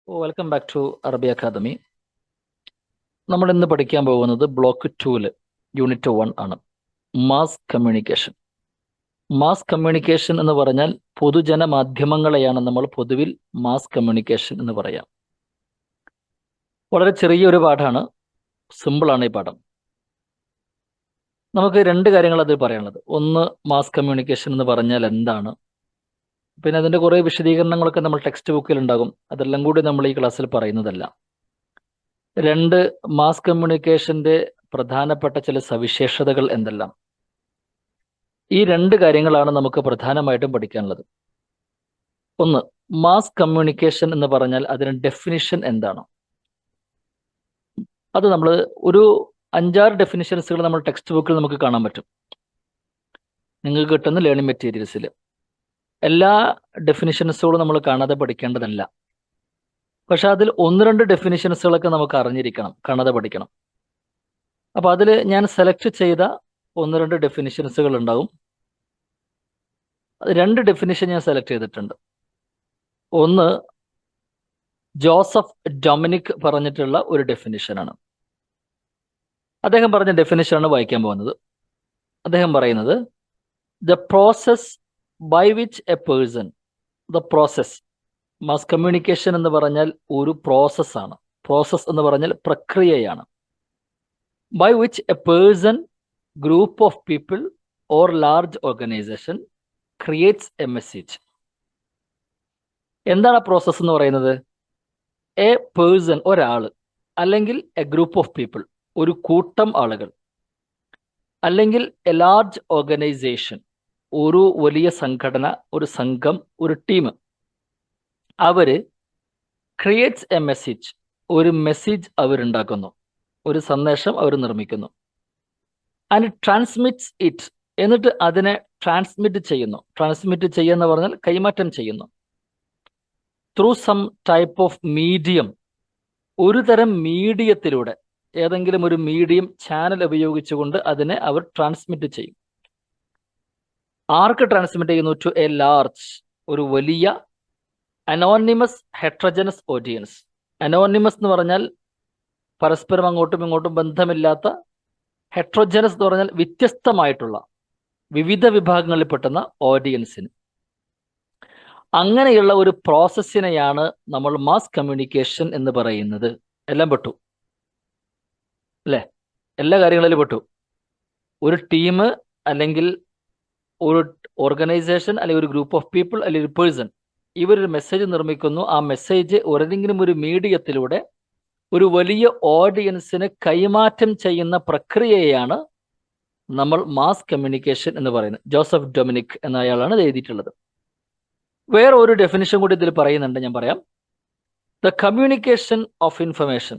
Welcome back to അറബി academy. നമ്മൾ ഇന്ന് പഠിക്കാൻ പോകുന്നത് ബ്ലോക്ക് 2 യൂണിറ്റ് 1 ആണ്. Mass communication. മാസ് കമ്മ്യൂണിക്കേഷൻ എന്ന് പറഞ്ഞാൽ പൊതുജന മാധ്യമങ്ങളെയാണ് നമ്മൾ പൊതുവിൽ മാസ് കമ്മ്യൂണിക്കേഷൻ എന്ന് പറയാം. വളരെ ചെറിയൊരു പാഠമാണ്, സിമ്പിളാണ് ഈ പാഠം. നമുക്ക് രണ്ട് കാര്യങ്ങൾ അതിൽ പറയാനുള്ളത്. ഒന്ന്, മാസ് കമ്മ്യൂണിക്കേഷൻ എന്ന് പറഞ്ഞാൽ എന്താണ്, പിന്നെ അതിൻ്റെ കുറേ വിശദീകരണങ്ങളൊക്കെ നമ്മൾ ടെക്സ്റ്റ് ബുക്കിൽ ഉണ്ടാകും. അതെല്ലാം കൂടി നമ്മൾ ഈ ക്ലാസ്സിൽ പറയുന്നതല്ല. രണ്ട്, മാസ് കമ്മ്യൂണിക്കേഷന്റെ പ്രധാനപ്പെട്ട ചില സവിശേഷതകൾ എന്തെല്ലാം. ഈ രണ്ട് കാര്യങ്ങളാണ് നമുക്ക് പ്രധാനമായിട്ടും പഠിക്കാനുള്ളത്. ഒന്ന്, മാസ് കമ്മ്യൂണിക്കേഷൻ എന്ന് പറഞ്ഞാൽ അതിന് ഡെഫിനിഷൻ എന്താണ്. അത് നമ്മൾ ഒരു 5-6 ഡെഫിനിഷൻസുകൾ നമ്മൾ ടെക്സ്റ്റ് ബുക്കിൽ നമുക്ക് കാണാൻ പറ്റും, നിങ്ങൾക്ക് കിട്ടുന്ന ലേണിംഗ് മെറ്റീരിയൽസിൽ. എല്ലാ ഡെഫിനിഷൻസുകളും നമ്മൾ കാണാതെ പഠിക്കേണ്ടതല്ല. പക്ഷെ അതിൽ 1-2 ഡെഫിനിഷൻസുകളൊക്കെ നമുക്ക് അറിഞ്ഞിരിക്കണം, കാണാതെ പഠിക്കണം. അപ്പോൾ അതിൽ ഞാൻ സെലക്ട് ചെയ്ത 1-2 ഡെഫിനിഷൻസുകൾ ഉണ്ടാവും. 2 ഡെഫിനിഷൻ ഞാൻ സെലക്ട് ചെയ്തിട്ടുണ്ട്. ഒന്ന്, ജോസഫ് ഡൊമിനിക് പറഞ്ഞിട്ടുള്ള ഒരു ഡെഫിനിഷനാണ്. അദ്ദേഹം പറഞ്ഞ ഡെഫിനിഷനാണ് വായിക്കാൻ പോകുന്നത്. അദ്ദേഹം പറയുന്നത്, the process by which a person, the process, mass communication എന്ന് പറഞ്ഞാൽ ഒരു പ്രോസസ്സാണ്. പ്രോസസ് എന്ന് പറഞ്ഞാൽ പ്രക്രിയയാണ്. By which a person, group of people or large organization creates a message. എന്താണ് ആ പ്രോസസ് എന്ന് പറയുന്നത്? എ പേഴ്സൺ, ഒരാൾ, അല്ലെങ്കിൽ എ ഗ്രൂപ്പ് ഓഫ് പീപ്പിൾ, ഒരു കൂട്ടം ആളുകൾ, അല്ലെങ്കിൽ എ ലാർജ് ഓർഗനൈസേഷൻ, ഒരു വലിയ സംഘടന, ഒരു സംഘം, ഒരു ടീം, അവര് ക്രിയേറ്റ്സ് എ മെസ്സേജ്, ഒരു മെസ്സേജ് അവരുണ്ടാക്കുന്നു, ഒരു സന്ദേശം അവർ നിർമ്മിക്കുന്നു. ആൻഡ് ട്രാൻസ്മിറ്റ്സ് ഇറ്റ്, എന്നിട്ട് അതിനെ ട്രാൻസ്മിറ്റ് ചെയ്യുന്നു. ട്രാൻസ്മിറ്റ് ചെയ്യുന്ന പറഞ്ഞാൽ കൈമാറ്റം ചെയ്യുന്നു. Through some type of medium, ഒരു തരം മീഡിയത്തിലൂടെ, ഏതെങ്കിലും ഒരു മീഡിയം ചാനൽ ഉപയോഗിച്ചുകൊണ്ട് അതിനെ അവർ ട്രാൻസ്മിറ്റ് ചെയ്യും. ആർക്ക് ട്രാൻസ്മിറ്റ് ചെയ്യുന്നു? ടു എ ലാർജ്, ഒരു വലിയ അനോണിമസ് ഹെട്രോജനസ് ഓഡിയൻസ്. അനോണിമസ് എന്ന് പറഞ്ഞാൽ പരസ്പരം അങ്ങോട്ടും ഇങ്ങോട്ടും ബന്ധമില്ലാത്ത, ഹെട്രോജനസ് എന്ന് പറഞ്ഞാൽ വ്യത്യസ്തമായിട്ടുള്ള, വിവിധ വിഭാഗങ്ങളിൽ പെട്ടുന്ന ഓഡിയൻസിന്. അങ്ങനെയുള്ള ഒരു പ്രോസസ്സിനെയാണ് നമ്മൾ മാസ് കമ്മ്യൂണിക്കേഷൻ എന്ന് പറയുന്നത്. എല്ലാം പെട്ടു അല്ലേ? എല്ലാ കാര്യങ്ങളിലും പെട്ടു. ഒരു ടീം, അല്ലെങ്കിൽ ഒരു ഓർഗനൈസേഷൻ, അല്ലെങ്കിൽ ഒരു ഗ്രൂപ്പ് ഓഫ് പീപ്പിൾ, അല്ലെങ്കിൽ ഒരു പേഴ്സൺ, ഇവരൊരു മെസ്സേജ് നിർമ്മിക്കുന്നു. ആ മെസ്സേജ് ഏതെങ്കിലും ഒരു മീഡിയത്തിലൂടെ ഒരു വലിയ ഓഡിയൻസിന് കൈമാറ്റം ചെയ്യുന്ന പ്രക്രിയയാണ് നമ്മൾ മാസ് കമ്മ്യൂണിക്കേഷൻ എന്ന് പറയുന്നത്. ജോസഫ് ഡൊമിനിക് എന്ന അയാളാണ് ഇത് എഴുതിയിട്ടുള്ളത്. വേറെ ഒരു ഡെഫിനിഷൻ കൂടി ഇതിൽ പറയുന്നുണ്ട്, ഞാൻ പറയാം. ദ കമ്മ്യൂണിക്കേഷൻ ഓഫ് ഇൻഫർമേഷൻ,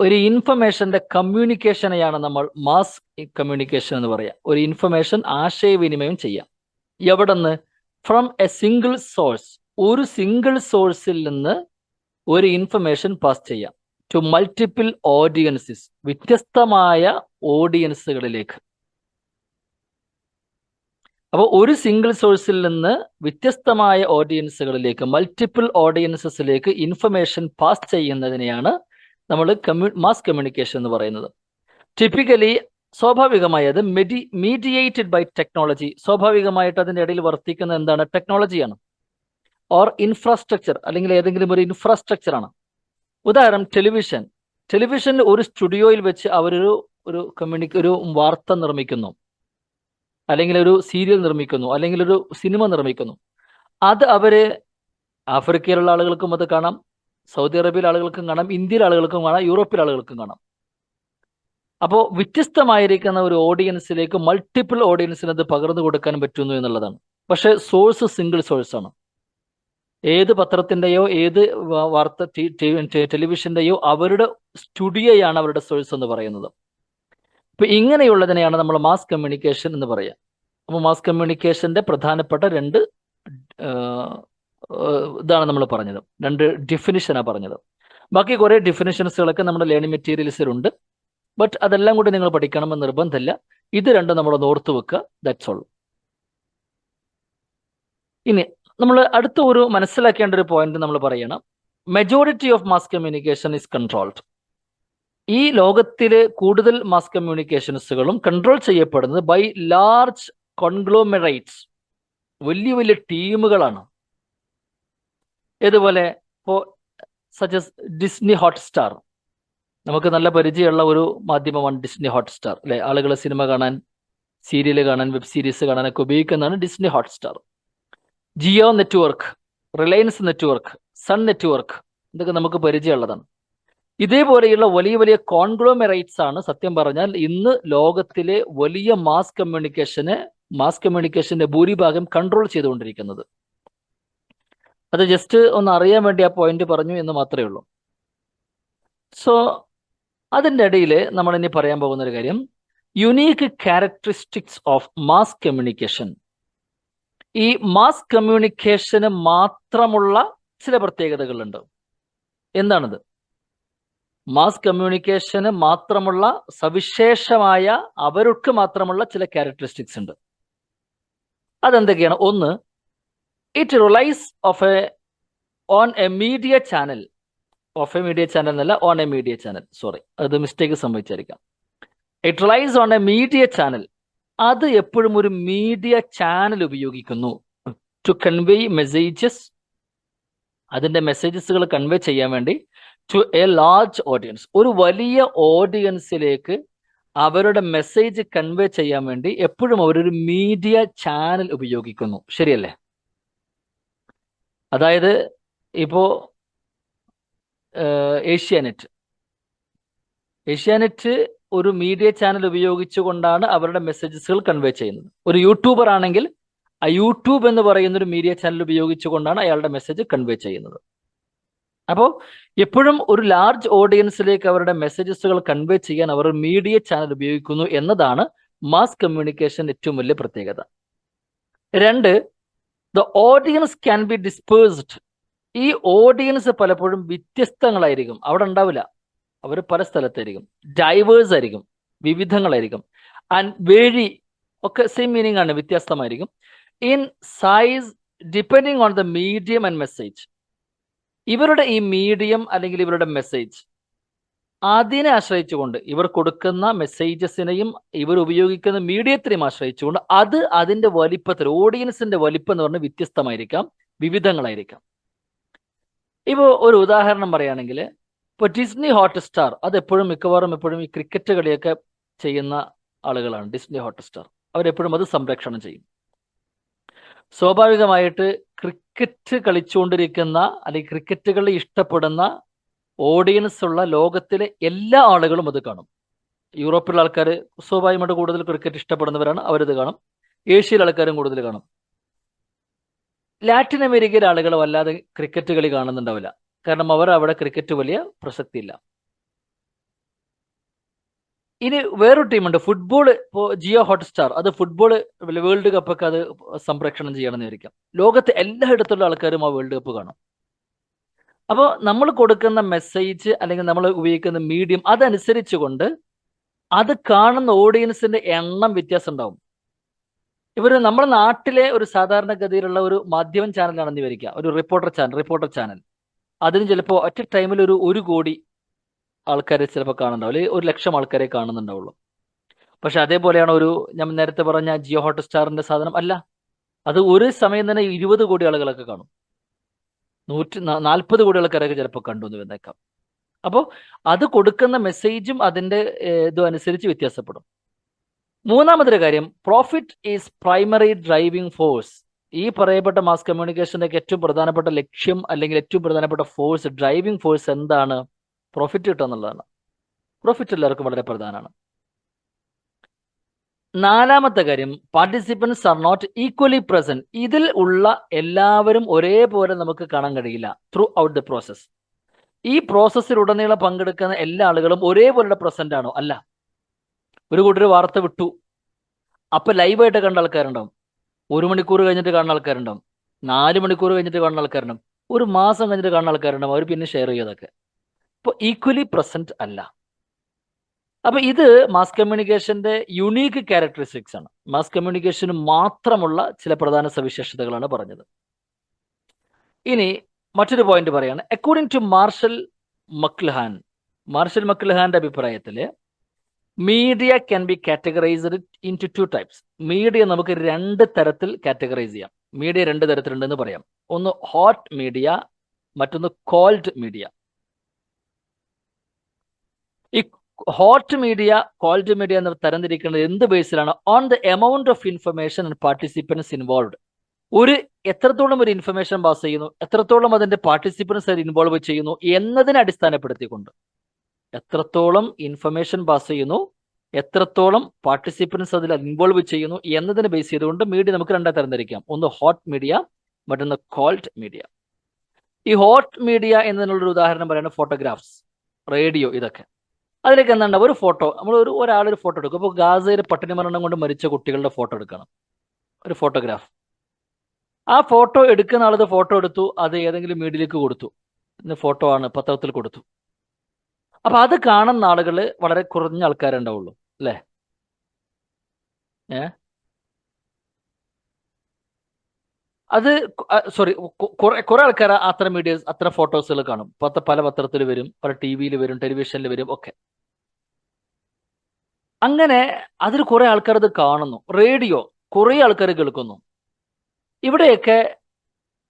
ഒരു ഇൻഫർമേഷന്റെ കമ്മ്യൂണിക്കേഷനെയാണ് നമ്മൾ മാസ് കമ്മ്യൂണിക്കേഷൻ എന്ന് പറയാം. ഒരു ഇൻഫർമേഷൻ ആശയവിനിമയം ചെയ്യാം. എവിടെ നിന്ന്? ഫ്രം എ സിംഗിൾ സോഴ്സ്, ഒരു സിംഗിൾ സോഴ്സിൽ നിന്ന് ഒരു ഇൻഫർമേഷൻ പാസ് ചെയ്യാം ടു മൾട്ടിപ്പിൾ ഓഡിയൻസസ്, വ്യത്യസ്തമായ ഓഡിയൻസുകളിലേക്ക്. അപ്പോൾ ഒരു സിംഗിൾ സോഴ്സിൽ നിന്ന് വ്യത്യസ്തമായ ഓഡിയൻസുകളിലേക്ക്, മൾട്ടിപ്പിൾ ഓഡിയൻസസിലേക്ക് ഇൻഫർമേഷൻ പാസ് ചെയ്യുന്നതിനെയാണ് നമ്മൾ മാസ് കമ്മ്യൂണിക്കേഷൻ എന്ന് പറയുന്നത്. ടിപ്പിക്കലി, സ്വാഭാവികമായി അത് മീഡിയേറ്റഡ് ബൈ ടെക്നോളജി. സ്വാഭാവികമായിട്ട് അതിൻ്റെ ഇടയിൽ വർത്തിക്കുന്ന എന്താണ്? ടെക്നോളജിയാണ്. ഓർ ഇൻഫ്രാസ്ട്രക്ചർ, അല്ലെങ്കിൽ ഏതെങ്കിലും ഒരു ഇൻഫ്രാസ്ട്രക്ചർ ആണ്. ഉദാഹരണം, ടെലിവിഷനിൽ ഒരു സ്റ്റുഡിയോയിൽ വെച്ച് അവരൊരു ഒരു വാർത്ത നിർമ്മിക്കുന്നു, അല്ലെങ്കിൽ ഒരു സീരിയൽ നിർമ്മിക്കുന്നു, അല്ലെങ്കിൽ ഒരു സിനിമ നിർമ്മിക്കുന്നു. അത് അവര് ആഫ്രിക്കയിലുള്ള ആളുകൾക്കും അത് കാണാം, സൗദി അറേബ്യയിലെ ആളുകൾക്കും കാണാം, ഇന്ത്യയിലെ ആളുകൾക്കും കാണാം, യൂറോപ്പിലെ ആളുകൾക്കും കാണാം. അപ്പോൾ വ്യത്യസ്തമായിരിക്കുന്ന ഒരു ഓഡിയൻസിലേക്ക്, മൾട്ടിപ്പിൾ ഓഡിയൻസിന് അത് പകർന്നു കൊടുക്കാൻ പറ്റുന്നു എന്നുള്ളതാണ്. പക്ഷേ സോഴ്സ് സിംഗിൾ സോഴ്സ് ആണ്. ഏത് പത്രത്തിൻ്റെയോ ഏത് വാർത്ത ടെലിവിഷൻ്റെയോ അവരുടെ സ്റ്റുഡിയോയാണ് അവരുടെ സോഴ്സ് എന്ന് പറയുന്നത്. ഇപ്പൊ ഇങ്ങനെയുള്ളതിനെയാണ് നമ്മൾ മാസ് കമ്മ്യൂണിക്കേഷൻ എന്ന് പറയുക. അപ്പോൾ മാസ് കമ്മ്യൂണിക്കേഷന്റെ പ്രധാനപ്പെട്ട 2 ഇതാണ് നമ്മൾ പറഞ്ഞത്, 2 ഡെഫിനിഷനാണ് പറഞ്ഞത്. ബാക്കി കുറേ ഡെഫിനിഷൻസുകളൊക്കെ നമ്മുടെ ലേണിംഗ് മെറ്റീരിയൽസിലുണ്ട്. ബട്ട് അതെല്ലാം കൂടി നിങ്ങൾ പഠിക്കണമെന്ന് നിർബന്ധമില്ല. ഇത് രണ്ടും നമ്മളൊന്ന് ഓർത്തു വെക്കുക, ദാറ്റ്സ് ഓൾ. ഇനി നമ്മൾ അടുത്ത ഒരു മനസ്സിലാക്കേണ്ട ഒരു പോയിന്റ് നമ്മൾ പറയണം. Majority of mass communication is controlled. ഈ ലോകത്തിലെ കൂടുതൽ മാസ് കമ്മ്യൂണിക്കേഷൻസുകളും കൺട്രോൾ ചെയ്യപ്പെടുന്നത് ബൈ ലാർജ് കോൺഗ്ലോമറേറ്റ്സ്, വലിയ വലിയ ടീമുകളാണ്. ഇതുപോലെ ഇപ്പോൾ സജസ് ഡിസ്നി ഹോട്ട്സ്റ്റാർ, നമുക്ക് നല്ല പരിചയമുള്ള ഒരു മാധ്യമമാണ് ഡിസ്നി ഹോട്ട്സ്റ്റാർ അല്ലെ. ആളുകൾ സിനിമ കാണാൻ, സീരിയൽ കാണാൻ, വെബ് സീരീസ് കാണാനൊക്കെ ഉപയോഗിക്കുന്നതാണ് Disney Hotstar. Jio network, Reliance network, sun network, ഇതൊക്കെ നമുക്ക് പരിചയമുള്ളതാണ്. ഇതേപോലെയുള്ള വലിയ വലിയ കോൺഗ്ലോമറേറ്റ്സ് ആണ് സത്യം പറഞ്ഞാൽ ഇന്ന് ലോകത്തിലെ വലിയ മാസ് കമ്മ്യൂണിക്കേഷന്റെ ഭൂരിഭാഗം കൺട്രോൾ ചെയ്തുകൊണ്ടിരിക്കുന്നത്. അത് ജസ്റ്റ് ഒന്ന് അറിയാൻ വേണ്ടി ആ പോയിന്റ് പറഞ്ഞു എന്ന് മാത്രമേ ഉള്ളൂ. സോ അതിൻ്റെ ഇടയിൽ നമ്മൾ ഇനി പറയാൻ പോകുന്ന ഒരു കാര്യം, unique characteristics of mass communication. ഈ മാസ് കമ്മ്യൂണിക്കേഷന് മാത്രമുള്ള ചില പ്രത്യേകതകളുണ്ട്. എന്താണത്? മാസ് കമ്മ്യൂണിക്കേഷന് മാത്രമുള്ള സവിശേഷമായ, അവർക്ക് മാത്രമുള്ള ചില ക്യാരക്ടറിസ്റ്റിക്സ് ഉണ്ട്. അതെന്തൊക്കെയാണ്? ഒന്ന്, it relies on a media channel. Of a media channel എന്നല്ല, on a media channel, sorry, അത് മിസ്റ്റേക്ക് സംഭവിച്ചായിരിക്കാം. It relies on a media channel. അത് എപ്പോഴും ഒരു മീഡിയ ചാനൽ ഉപയോഗിക്കുന്നു ടു കൺവേ മെസ്സേജസ്, അതിൻ്റെ മെസ്സേജസുകൾ കൺവേ ചെയ്യാൻ വേണ്ടി, ടു എ ലാർജ് ഓഡിയൻസ്, ഒരു വലിയ ഓഡിയൻസിലേക്ക് അവരുടെ മെസ്സേജ് കൺവേ ചെയ്യാൻ വേണ്ടി എപ്പോഴും അവരൊരു മീഡിയ ചാനൽ ഉപയോഗിക്കുന്നു. ശരിയല്ലേ? അതായത് ഇപ്പോൾ ഏഷ്യാനെറ്റ് ഒരു മീഡിയ ചാനൽ ഉപയോഗിച്ചുകൊണ്ടാണ് അവരുടെ മെസ്സേജസുകൾ കൺവേ ചെയ്യുന്നത്. ഒരു യൂട്യൂബർ ആണെങ്കിൽ ആ യൂട്യൂബ് എന്ന് പറയുന്ന ഒരു മീഡിയ ചാനൽ ഉപയോഗിച്ചുകൊണ്ടാണ് അയാളുടെ മെസ്സേജ് കൺവേ ചെയ്യുന്നത്. അപ്പോൾ എപ്പോഴും ഒരു ലാർജ് ഓഡിയൻസിലേക്ക് അവരുടെ മെസ്സേജസുകൾ കൺവേ ചെയ്യാൻ അവർ മീഡിയ ചാനൽ ഉപയോഗിക്കുന്നു എന്നതാണ് മാസ് കമ്മ്യൂണിക്കേഷൻ ഏറ്റവും വലിയ പ്രത്യേകത. രണ്ട്, the audience can be dispersed. ഈ ഓഡിയൻസ് പലപ്പോഴും വ്യത്യസ്തങ്ങളായിരിക്കും, അവിടെ ഉണ്ടാവില്ല, അവർ പല സ്ഥലത്തായിരിക്കും. ഡൈവേഴ്സ് ആയിരിക്കും, വിവിധങ്ങളായിരിക്കും. ആൻഡ് വേരി ഒക്കെ സെയിം മീനിങ് ആണ്, വ്യത്യസ്തമായിരിക്കും. In size depending on the medium and message. ഇവരുടെ ഈ മീഡിയം അല്ലെങ്കിൽ ഇവരുടെ മെസ്സേജ്, അതിനെ ആശ്രയിച്ചുകൊണ്ട്, ഇവർ കൊടുക്കുന്ന മെസ്സേജസിനെയും ഇവർ ഉപയോഗിക്കുന്ന മീഡിയത്തിനെയും ആശ്രയിച്ചുകൊണ്ട് അത് അതിൻ്റെ വലിപ്പത്തിൽ, ഓഡിയൻസിന്റെ വലിപ്പം എന്ന് പറഞ്ഞാൽ വ്യത്യസ്തമായിരിക്കാം, വിവിധങ്ങളായിരിക്കാം. ഇപ്പോൾ ഒരു ഉദാഹരണം പറയുകയാണെങ്കിൽ, ഇപ്പോൾ ഡിസ്നി ഹോട്ട്സ്റ്റാർ, അത് മിക്കവാറും എപ്പോഴും ഈ ക്രിക്കറ്റ് കളിയൊക്കെ ചെയ്യുന്ന ആളുകളാണ്. ഡിസ്നി ഹോട്ട്സ്റ്റാർ അവരെപ്പോഴും അത് സംരക്ഷണം ചെയ്യും. സ്വാഭാവികമായിട്ട് ക്രിക്കറ്റ് കളിച്ചുകൊണ്ടിരിക്കുന്ന അല്ലെങ്കിൽ ക്രിക്കറ്റ് കളി ഇഷ്ടപ്പെടുന്ന ഓഡിയൻസ് ഉള്ള ലോകത്തിലെ എല്ലാ ആളുകളും അത് കാണും. യൂറോപ്പിലെ ആൾക്കാർ സ്വാഭാവികമായിട്ട് കൂടുതൽ ക്രിക്കറ്റ് ഇഷ്ടപ്പെടുന്നവരാണ്, അവരത് കാണും. ഏഷ്യയിലെ ആൾക്കാരും കൂടുതൽ കാണും. ലാറ്റിൻ അമേരിക്കയിലെ ആളുകൾ വല്ലാതെ ക്രിക്കറ്റ് കളി കാണുന്നുണ്ടാവില്ല, കാരണം അവിടെ ക്രിക്കറ്റ് വലിയ പ്രസക്തിയില്ല. ഇനി വേറൊരു ടീമുണ്ട് ഫുട്ബോൾ. ഇപ്പോൾ ജിയോ ഹോട്ട്സ്റ്റാർ, അത് ഫുട്ബോൾ വേൾഡ് കപ്പൊക്കെ അത് സംപ്രേഷണം ചെയ്യണമെന്ന് വിചാരിക്കാം. ലോകത്തെ എല്ലായിടത്തുള്ള ആൾക്കാരും ആ വേൾഡ് കപ്പ് കാണും. അപ്പോൾ നമ്മൾ കൊടുക്കുന്ന മെസ്സേജ് അല്ലെങ്കിൽ നമ്മൾ ഉപയോഗിക്കുന്ന മീഡിയം അതനുസരിച്ചുകൊണ്ട് അത് കാണുന്ന ഓഡിയൻസിന്റെ എണ്ണം വ്യത്യാസം ഉണ്ടാവും. നമ്മുടെ നാട്ടിലെ ഒരു സാധാരണഗതിയിലുള്ള ഒരു മാധ്യമം ചാനലാണെന്ന് വിചാരിക്കുക, ഒരു റിപ്പോർട്ടർ ചാനൽ. അതിന് ചിലപ്പോൾ ഒറ്റ ടൈമിൽ ഒരു 1 കോടി ആൾക്കാരെ ചിലപ്പോൾ കാണുന്നുണ്ടാവില്ല, 1 ലക്ഷം ആൾക്കാരെ കാണുന്നുണ്ടാവുള്ളൂ. പക്ഷെ അതേപോലെയാണ് ഞാൻ നേരത്തെ പറഞ്ഞ ജിയോ ഹോട്ട്സ്റ്റാറിന്റെ സാധനം അല്ല. അത് ഒരു സമയം തന്നെ 20 കോടി ആളുകളൊക്കെ കാണും, 140 കോടി ആൾക്കാരൊക്കെ ചിലപ്പോൾ കണ്ടു എന്ന് വന്നേക്കാം. അപ്പോൾ അത് കൊടുക്കുന്ന മെസ്സേജും അതിൻ്റെ ഇതും അനുസരിച്ച് വ്യത്യാസപ്പെടും. മൂന്നാമതൊരു കാര്യം, profit is primary driving force. ഈ പറയപ്പെട്ട മാസ് കമ്മ്യൂണിക്കേഷൻ്റെ ഏറ്റവും പ്രധാനപ്പെട്ട ലക്ഷ്യം അല്ലെങ്കിൽ ഏറ്റവും പ്രധാനപ്പെട്ട ഫോഴ്സ്, ഡ്രൈവിംഗ് ഫോഴ്സ് എന്താണ്? പ്രോഫിറ്റ് കിട്ടുക എന്നുള്ളതാണ്. പ്രോഫിറ്റ് എല്ലാവർക്കും വളരെ പ്രധാനമാണ്. നാലാമത്തെ കാര്യം, participants are not equally present. ഇതിൽ ഉള്ള എല്ലാവരും ഒരേപോലെ നമുക്ക് കാണാൻ കഴിയില്ല ത്രൂ ഔട്ട് ദ പ്രോസസ്. ഈ പ്രോസസ്സിലുടനീളം പങ്കെടുക്കുന്ന എല്ലാ ആളുകളും ഒരേപോലെ പ്രസന്റ് ആണോ? അല്ല. ഒരു കൂട്ടർ വാർത്ത വിട്ടു, അപ്പൊ ലൈവായിട്ട് കണ്ട ആൾക്കാരുണ്ടാവും, 1 മണിക്കൂർ കഴിഞ്ഞിട്ട് കാണുന്ന ആൾക്കാരുണ്ടാവും, 4 മണിക്കൂർ കഴിഞ്ഞിട്ട് കാണുന്ന ആൾക്കാരുണ്ടാവും, 1 മാസം കഴിഞ്ഞിട്ട് കാണുന്ന ആൾക്കാരുണ്ടാവും. അവർ പിന്നെ ഷെയർ ചെയ്തൊക്കെ. ഇപ്പോൾ ഈക്വലി പ്രസന്റ് അല്ല. അപ്പൊ ഇത് മാസ് കമ്മ്യൂണിക്കേഷന്റെ യുണീക്ക് ക്യാരക്ടറിസ്റ്റിക്സ് ആണ്. മാസ് കമ്മ്യൂണിക്കേഷന് മാത്രമുള്ള ചില പ്രധാന സവിശേഷതകളാണ് പറഞ്ഞത്. ഇനി മറ്റൊരു പോയിന്റ് പറയാണ്. അക്കോർഡിംഗ് ടു മാർഷൽ മക്ലുഹാന്റെ അഭിപ്രായത്തില് media can be categorised in two types. Media നമുക്ക് 2 തരത്തിൽ കാറ്റഗറൈസ് ചെയ്യാം. മീഡിയ 2 തരത്തിലുണ്ടെന്ന് പറയാം. ഒന്ന് ഹോട്ട് മീഡിയ, മറ്റൊന്ന് കോൾഡ് മീഡിയ. ഈ ഹോട്ട് മീഡിയ, കോൾഡ് മീഡിയ എന്ന് തരംതിരിക്കുന്നത് എന്ത് ബേസിലാണ്? On the amount of information and participants involved. എത്രത്തോളം ഒരു ഇൻഫർമേഷൻ പാസ് ചെയ്യുന്നു, എത്രത്തോളം അതിന്റെ പാർട്ടിസിപ്പൻസ് ഇൻവോൾവ് ചെയ്യുന്നു എന്നതിനെ അടിസ്ഥാനപ്പെടുത്തിക്കൊണ്ട്, എത്രത്തോളം ഇൻഫർമേഷൻ പാസ് ചെയ്യുന്നു, എത്രത്തോളം പാർട്ടിസിപ്പൻസ് അതിൽ ഇൻവോൾവ് ചെയ്യുന്നു എന്നതിനെ ബേസ് ചെയ്തുകൊണ്ട് മീഡിയ നമുക്ക് 2 തരംതിരിക്കാം. ഒന്ന് ഹോട്ട് മീഡിയ, മറ്റൊന്ന് കോൾഡ് മീഡിയ. ഈ ഹോട്ട് മീഡിയ എന്നതിനുള്ളൊരു ഉദാഹരണം പറയുന്നത് ഫോട്ടോഗ്രാഫ്സ്, റേഡിയോ, ഇതൊക്കെ. അതിലേക്ക് എന്താണ്? ഒരു ഫോട്ടോ, നമ്മൾ ഒരാളൊരു ഫോട്ടോ എടുക്കും. ഇപ്പോൾ ഗാസയിൽ പട്ടിണി മരണം കൊണ്ട് മരിച്ച കുട്ടികളുടെ ഫോട്ടോ എടുക്കണം, ഒരു ഫോട്ടോഗ്രാഫ്. ആ ഫോട്ടോ എടുക്കുന്ന ആളത് ഫോട്ടോ എടുത്തു, അത് ഏതെങ്കിലും മീഡിയയിലേക്ക് കൊടുത്തു, ഇന്ന് ഫോട്ടോ ആണ്, പത്രത്തിൽ കൊടുത്തു. അപ്പൊ അത് കാണുന്ന ആളുകൾ വളരെ കുറഞ്ഞ ആൾക്കാരുണ്ടാവുള്ളൂ, അല്ലേ? അത് സോറി, കുറെ ആൾക്കാർ അത്ര ഫോട്ടോസുകൾ കാണും. പല പത്രത്തിൽ വരും, പല ടിവിയിൽ വരും, ടെലിവിഷനിൽ വരും ഒക്കെ. അങ്ങനെ അതിൽ കുറെ ആൾക്കാർ അത് കാണുന്നു. റേഡിയോ കുറെ ആൾക്കാർ കേൾക്കുന്നു. ഇവിടെയൊക്കെ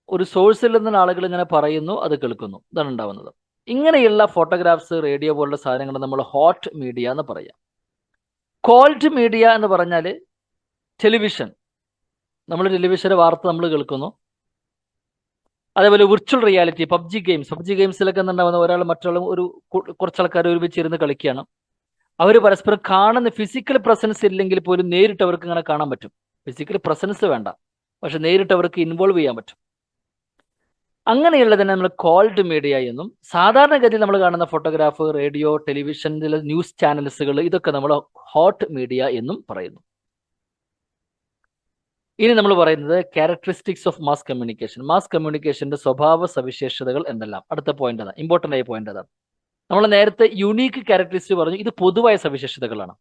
ഒരു സോഴ്സിൽ നിന്ന് ആളുകൾ ഇങ്ങനെ പറയുന്നു, അത് കേൾക്കുന്നു, ഇതാണ് ഉണ്ടാവുന്നത്. ഇങ്ങനെയുള്ള ഫോട്ടോഗ്രാഫ്സ്, റേഡിയോ പോലുള്ള സാധനങ്ങൾ നമ്മൾ ഹോട്ട് മീഡിയ എന്ന് പറയാം. കോൾഡ് മീഡിയ എന്ന് പറഞ്ഞാൽ ടെലിവിഷൻ, നമ്മൾ ടെലിവിഷന്റെ വാർത്ത നമ്മൾ കേൾക്കുന്നു. അതേപോലെ വിർച്വൽ റിയാലിറ്റി, പബ്ജി ഗെയിംസിലൊക്കെ ഉണ്ടാവുന്ന ഒരാൾ മറ്റുള്ള കുറച്ചാൾക്കാർ ഒരുമിച്ചിരുന്ന് കളിക്കുകയാണ്. അവർ പരസ്പരം കാണുന്ന ഫിസിക്കൽ പ്രസൻസ് ഇല്ലെങ്കിൽ പോലും നേരിട്ട് അവർക്ക് ഇങ്ങനെ കാണാൻ പറ്റും. ഫിസിക്കൽ പ്രസൻസ് വേണ്ട, പക്ഷെ നേരിട്ട് അവർക്ക് ഇൻവോൾവ് ചെയ്യാൻ പറ്റും. അങ്ങനെയുള്ളതിനെ നമ്മൾ കോൾഡ് മീഡിയ എന്നും, സാധാരണഗതിയിൽ നമ്മൾ കാണുന്ന ഫോട്ടോഗ്രാഫ്, റേഡിയോ, ടെലിവിഷനിലെ ന്യൂസ് ചാനൽസുകൾ, ഇതൊക്കെ നമ്മൾ ഹോട്ട് മീഡിയ എന്നും പറയുന്നു. ഇനി നമ്മൾ പറയുന്നത് characteristics of mass communication. Mass കമ്മ്യൂണിക്കേഷന്റെ സ്വഭാവ സവിശേഷതകൾ എന്തെല്ലാം? അടുത്ത പോയിന്റ് അതാണ്, ഇമ്പോർട്ടൻ്റ് ആയ പോയിന്റ് അതാണ്. നമ്മൾ നേരത്തെ യുണീക്ക് ക്യാരക്ടറിസ്റ്റിക് പറഞ്ഞു, ഇത് പൊതുവായ സവിശേഷതകളാണ്.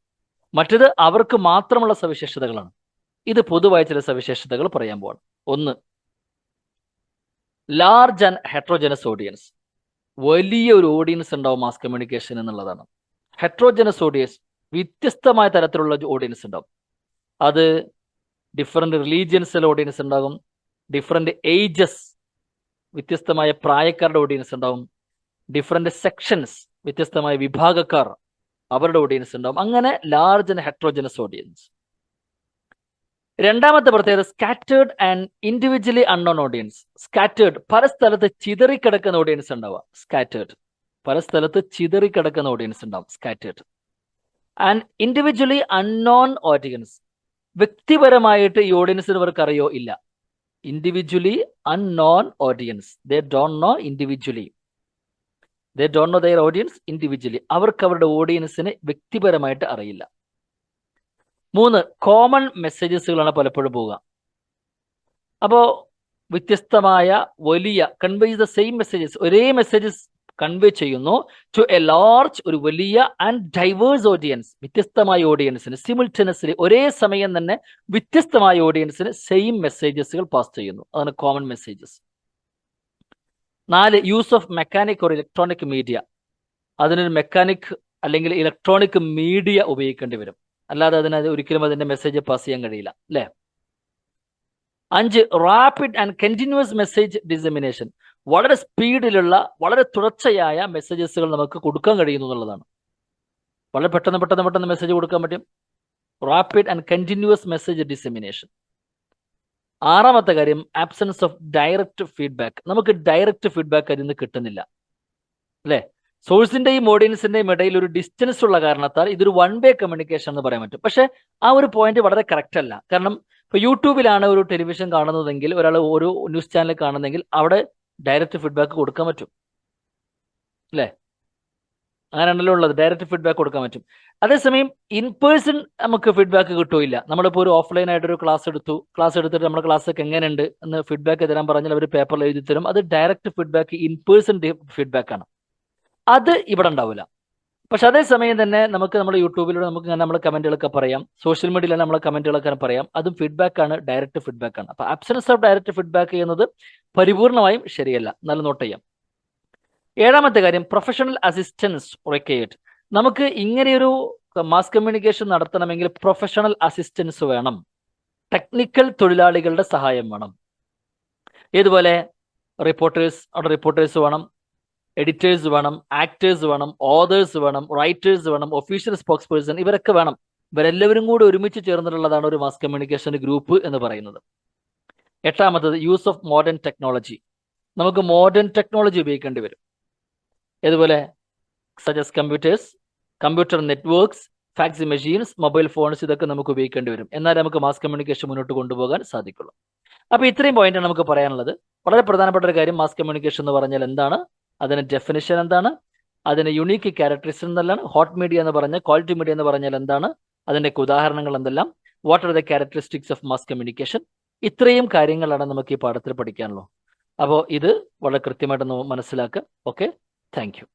മറ്റേത് അവർക്ക് മാത്രമുള്ള സവിശേഷതകളാണ്. ഇത് പൊതുവായ ചില സവിശേഷതകൾ പറയാൻ പോവാണ്. ഒന്ന്, ലാർജ് ആൻഡ് ഹെട്രോജനസ് ഓഡിയൻസ്. വലിയ ഒരു ഓഡിയൻസ് ഉണ്ടാവും മാസ് കമ്മ്യൂണിക്കേഷൻ എന്നുള്ളതാണ്. ഹെട്രോജനസ് ഓഡിയൻസ്, വ്യത്യസ്തമായ തരത്തിലുള്ള ഓഡിയൻസ് ഉണ്ടാവും. അത് ഡിഫറെന്റ് റിലീജിയൻസിലെ ഓഡിയൻസ് ഉണ്ടാകും, ഡിഫറെന്റ് ഏജസ്, വ്യത്യസ്തമായ പ്രായക്കാരുടെ ഓഡിയൻസ് ഉണ്ടാവും, ഡിഫറെന്റ് സെക്ഷൻസ്, വ്യത്യസ്തമായ വിഭാഗക്കാർ, അവരുടെ ഓഡിയൻസ് ഉണ്ടാവും. അങ്ങനെ ലാർജ് ആൻഡ് ഹെട്രോജനസ് ഓഡിയൻസ്. രണ്ടാമത്തെ പ്രത്യേകത, scattered and individually unknown audience. Scattered, പല സ്ഥലത്ത് ചിതറിക്കിടക്കുന്ന ഓഡിയൻസ് ഉണ്ടാവുക, സ്കാറ്റേർഡ്. പല സ്ഥലത്ത് ചിതറിക്കിടക്കുന്ന ഓഡിയൻസ് ഉണ്ടാവും, scattered. And individually unknown audience, വ്യക്തിപരമായിട്ട് ഈ ഓഡിയൻസിന് ഇവർക്ക് അറിയോ ഇല്ല. Individually unknown audience, they don't know individually, they don't know there audience individually, അവർക്ക് അവരുടെ ഓഡിയൻസിനെ വ്യക്തിപരമായിട്ട് അറിയില്ല. 3, കോമൺ മെസ്സേജസുകളാണ് പലപ്പോഴും പോവുക. അപ്പോൾ വ്യത്യസ്തമായ വലിയ കൺവേ ദ സെയിം മെസ്സേജസ്, ഒരേ മെസ്സേജസ് കൺവേ ചെയ്യുന്നു ടു എ ലാർജ്, ഒരു വലിയ ആൻഡ് ഡൈവേഴ്സ് ഓഡിയൻസ്, വ്യത്യസ്തമായ ഓഡിയൻസിന് സിമിൾട്ടനസ്ലി, ഒരേ സമയം തന്നെ വ്യത്യസ്തമായ ഓഡിയൻസിന് സെയിം മെസ്സേജസുകൾ പാസ് ചെയ്യുന്നു. അതാണ് common messages. 4, use of mechanic or electronic media. അതിനൊരു മെക്കാനിക് അല്ലെങ്കിൽ ഇലക്ട്രോണിക് മീഡിയ ഉപയോഗിക്കേണ്ടി വരും, അല്ലാതെ ഒരിക്കലും അതിന്റെ മെസ്സേജ് പാസ് ചെയ്യാൻ കഴിയില്ല, അല്ലേ? 5, rapid and continuous message dissemination. വളരെ സ്പീഡിലുള്ള, വളരെ തുടർച്ചയായ മെസ്സേജസുകൾ നമുക്ക് കൊടുക്കാൻ കഴിയുന്നു എന്നുള്ളതാണ്. വളരെ പെട്ടെന്ന് മെസ്സേജ് കൊടുക്കാൻ പറ്റും. Rapid and continuous message dissemination. 6ാമത്തെ കാര്യം, ആബ്സെൻസ് ഓഫ് ഡയറക്റ്റ് ഫീഡ്ബാക്ക്. നമുക്ക് ഡയറക്റ്റ് ഫീഡ്ബാക്ക് അതിൽ നിന്ന് കിട്ടുന്നില്ല, അല്ലേ? സോഴ്സിന്റെയും ഓഡിയൻസിന്റെയും ഇടയിൽ ഒരു ഡിസ്റ്റൻസ് ഉള്ള കാരണത്താൽ ഇതൊരു 1 വേ കമ്മ്യൂണിക്കേഷൻ എന്ന് പറയാൻ പറ്റും. പക്ഷെ ആ ഒരു പോയിന്റ് വളരെ കറക്റ്റ് അല്ല. കാരണം ഇപ്പൊ യൂട്യൂബിലാണ് ഒരു ടെലിവിഷൻ കാണുന്നതെങ്കിൽ, ഒരാൾ ഒരു ന്യൂസ് ചാനൽ കാണുന്നതെങ്കിൽ അവിടെ ഡയറക്റ്റ് ഫീഡ്ബാക്ക് കൊടുക്കാൻ പറ്റും, അല്ലേ? അങ്ങനെയാണല്ലോ ഉള്ളത്, ഡയറക്റ്റ് ഫീഡ്ബാക്ക് കൊടുക്കാൻ പറ്റും. അതേസമയം ഇൻ പേഴ്സൺ നമുക്ക് ഫീഡ്ബാക്ക് കിട്ടുമില്ല. നമ്മളിപ്പോൾ ഒരു ഓഫ്ലൈൻ ആയിട്ട് ഒരു ക്ലാസ് എടുത്തിട്ട് നമ്മുടെ ക്ലാസ്സൊക്കെ എങ്ങനെയുണ്ട് എന്ന് ഫീഡ്ബാക്ക് തരാൻ പറഞ്ഞാൽ അവർ പേപ്പറിൽ എഴുതി തരും. അത് direct feedback, in person feedback ആണ്. അത് ഇവിടെ ഉണ്ടാവില്ല. പക്ഷെ അതേസമയം തന്നെ നമുക്ക് നമ്മുടെ യൂട്യൂബിലൂടെ നമുക്ക് ഇങ്ങനെ നമ്മുടെ കമന്റുകളൊക്കെ പറയാം, സോഷ്യൽ മീഡിയയിൽ നമ്മളെ കമന്റുകളൊക്കെ പറയാം, അതും ഫീഡ്ബാക്ക് ആണ്, ഡയറക്റ്റ് ഫീഡ്ബാക്ക് ആണ്. അപ്പൊ ആബ്സെൻസ് ഓഫ് ഡയറക്റ്റ് ഫീഡ്ബാക്ക് ചെയ്യുന്നത് പരിപൂർണമായും ശരിയല്ല, നല്ല നോട്ട് ചെയ്യാം. ഏഴാമത്തെ കാര്യം, പ്രൊഫഷണൽ അസിസ്റ്റൻസ് റിക്വയർഡ്. നമുക്ക് ഇങ്ങനെയൊരു മാസ് കമ്മ്യൂണിക്കേഷൻ നടത്തണമെങ്കിൽ പ്രൊഫഷണൽ അസിസ്റ്റൻസ് വേണം, ടെക്നിക്കൽ തൊഴിലാളികളുടെ സഹായം വേണം. ഏതുപോലെ റിപ്പോർട്ടേഴ്സ് വേണം, എഡിറ്റേഴ്സ് വേണം, ആക്ടേഴ്സ് വേണം, ഓതേഴ്സ് വേണം, റൈറ്റേഴ്സ് വേണം, ഒഫീഷ്യൽ സ്പോക്സ് പേഴ്സൺ, ഇവരൊക്കെ വേണം. ഇവരെല്ലാവരും കൂടി ഒരുമിച്ച് ചേർന്നിട്ടുള്ളതാണ് ഒരു മാസ് കമ്മ്യൂണിക്കേഷൻ ഗ്രൂപ്പ് എന്ന് പറയുന്നത്. എട്ടാമത്തത്, യൂസ് ഓഫ് മോഡേൺ ടെക്നോളജി. നമുക്ക് മോഡേൺ ടെക്നോളജി ഉപയോഗിക്കേണ്ടി വരും. ഏതുപോലെ such as computers, computer networks, fax machines, mobile phones, ഇതൊക്കെ നമുക്ക് ഉപയോഗിക്കേണ്ടി വരും. എന്നാലേ നമുക്ക് മാസ് കമ്മ്യൂണിക്കേഷൻ മുന്നോട്ട് കൊണ്ടുപോകാൻ സാധിക്കുള്ളൂ. അപ്പൊ ഇത്രയും പോയിന്റാണ് നമുക്ക് പറയാനുള്ളത്. വളരെ പ്രധാനപ്പെട്ട ഒരു കാര്യം, മാസ് കമ്മ്യൂണിക്കേഷൻ എന്ന് പറഞ്ഞാൽ എന്താണ്, അതിന് ഡെഫിനിഷൻ എന്താണ്, അതിന് യുണീക്ക് ക്യാരക്ടറിസ്റ്റിക്സ് എന്തെല്ലാം, ഹോട്ട് മീഡിയ എന്ന് പറഞ്ഞാൽ, ക്വാളിറ്റി മീഡിയ എന്ന് പറഞ്ഞാൽ എന്താണ്, അതിന്റെ ഉദാഹരണങ്ങൾ എന്തെല്ലാം, what are the characteristics of mass communication, ഇത്രയും കാര്യങ്ങളാണ് നമുക്ക് ഈ പാഠത്തിൽ പഠിക്കാനുള്ളൂ. അപ്പോൾ ഇത് വളരെ കൃത്യമായിട്ട് മനസ്സിലാക്കുക. Okay, thank you.